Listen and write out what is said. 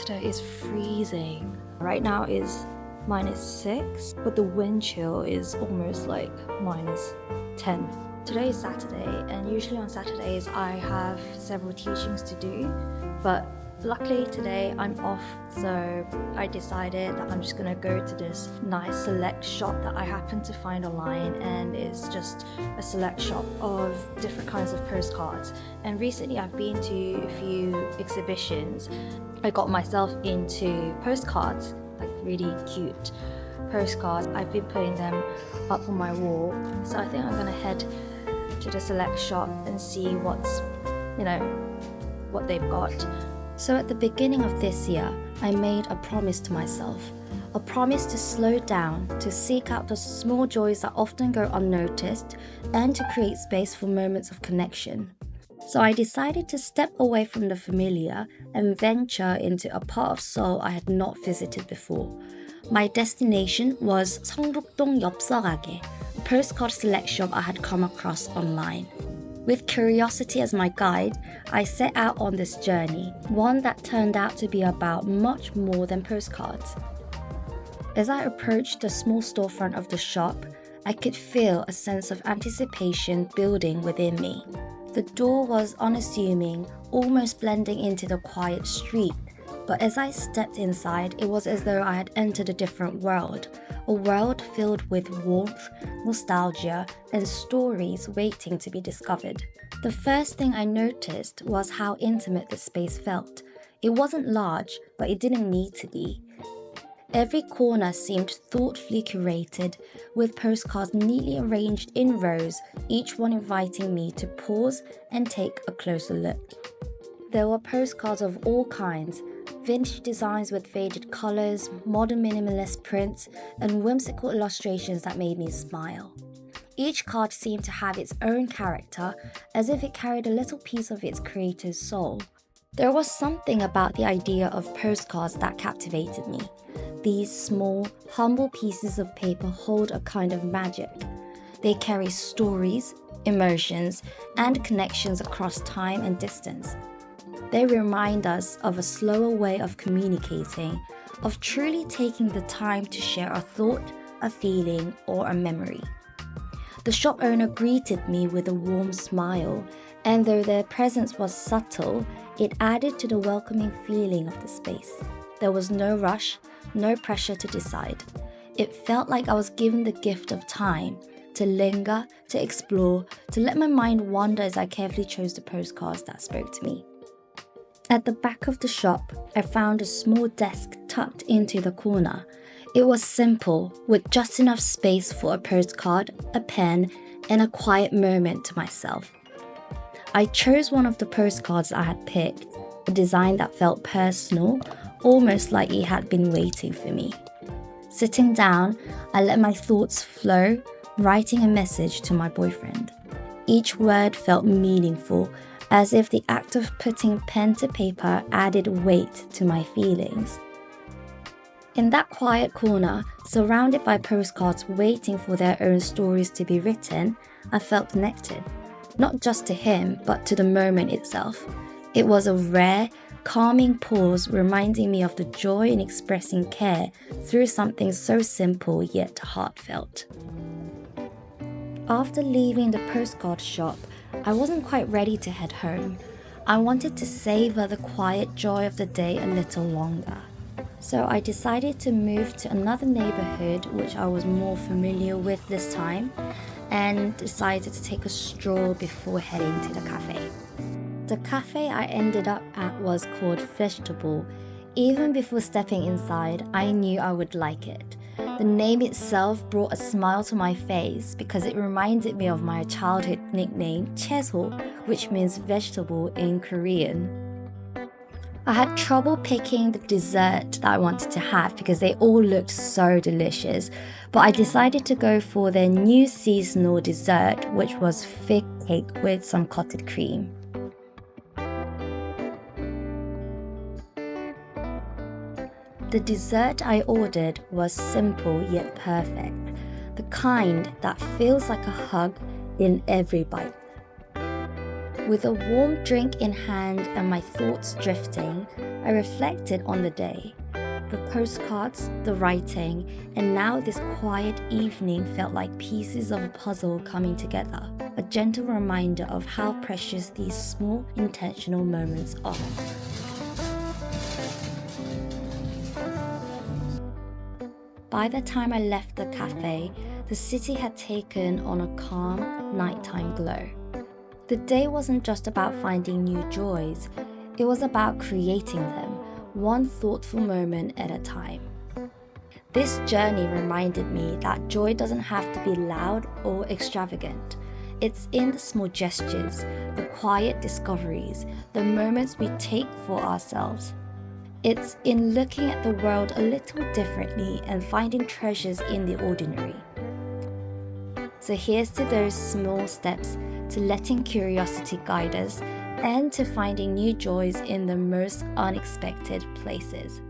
Today is freezing. Right now is -6, but the wind chill is almost like -10. Today is Saturday, and usually on Saturdays I have several teachings to do, but luckily today I'm off, so I decided that I'm just gonna go to this nice select shop that I happened to find online, and it's just a select shop of different kinds of postcards. And recently I've been to a few exhibitions. I got myself into postcards, like really cute postcards. I've been putting them up on my wall, so I think I'm gonna head to the select shop and see what they've got. So at the beginning of this year, I made a promise to myself. A promise to slow down, to seek out the small joys that often go unnoticed, and to create space for moments of connection. So I decided to step away from the familiar and venture into a part of Seoul I had not visited before. My destination was 성북동 엽서가게, a postcard select shop I had come across online. With curiosity as my guide, I set out on this journey, one that turned out to be about much more than postcards. As I approached the small storefront of the shop, I could feel a sense of anticipation building within me. The door was unassuming, almost blending into the quiet street, but as I stepped inside, it was as though I had entered a different world, a world filled with warmth, nostalgia, and stories waiting to be discovered. The first thing I noticed was how intimate the space felt. It wasn't large, but it didn't need to be. Every corner seemed thoughtfully curated, with postcards neatly arranged in rows, each one inviting me to pause and take a closer look. There were postcards of all kinds, vintage designs with faded colours, modern minimalist prints, and whimsical illustrations that made me smile. Each card seemed to have its own character, as if it carried a little piece of its creator's soul. There was something about the idea of postcards that captivated me. These small, humble pieces of paper hold a kind of magic. They carry stories, emotions, and connections across time and distance. They remind us of a slower way of communicating, of truly taking the time to share a thought, a feeling, or a memory. The shop owner greeted me with a warm smile, and though their presence was subtle, it added to the welcoming feeling of the space. There was no rush, no pressure to decide. It felt like I was given the gift of time, to linger, to explore, to let my mind wander as I carefully chose the postcards that spoke to me. At the back of the shop, I found a small desk tucked into the corner. It was simple, with just enough space for a postcard, a pen, and a quiet moment to myself. I chose one of the postcards I had picked, a design that felt personal, almost like it had been waiting for me. Sitting down, I let my thoughts flow, writing a message to my boyfriend. Each word felt meaningful, as if the act of putting pen to paper added weight to my feelings. In that quiet corner, surrounded by postcards waiting for their own stories to be written, I felt connected, not just to him, but to the moment itself. It was a rare, calming pause reminding me of the joy in expressing care through something so simple yet heartfelt. After leaving the postcard shop, I wasn't quite ready to head home. I wanted to savor the quiet joy of the day a little longer. So I decided to move to another neighborhood which I was more familiar with this time, and decided to take a stroll before heading to the cafe. The cafe I ended up at was called Vegetable. Even before stepping inside, I knew I would like it. The name itself brought a smile to my face because it reminded me of my childhood nickname, 채소, which means vegetable in Korean. I had trouble picking the dessert that I wanted to have because they all looked so delicious, but I decided to go for their new seasonal dessert, which was fig cake with some clotted cream. The dessert I ordered was simple yet perfect, the kind that feels like a hug in every bite. With a warm drink in hand and my thoughts drifting, I reflected on the day. The postcards, the writing, and now this quiet evening felt like pieces of a puzzle coming together, a gentle reminder of how precious these small, intentional moments are. By the time I left the cafe, the city had taken on a calm, nighttime glow. The day wasn't just about finding new joys, it was about creating them, one thoughtful moment at a time. This journey reminded me that joy doesn't have to be loud or extravagant. It's in the small gestures, the quiet discoveries, the moments we take for ourselves. It's in looking at the world a little differently and finding treasures in the ordinary. So here's to those small steps, to letting curiosity guide us, and to finding new joys in the most unexpected places.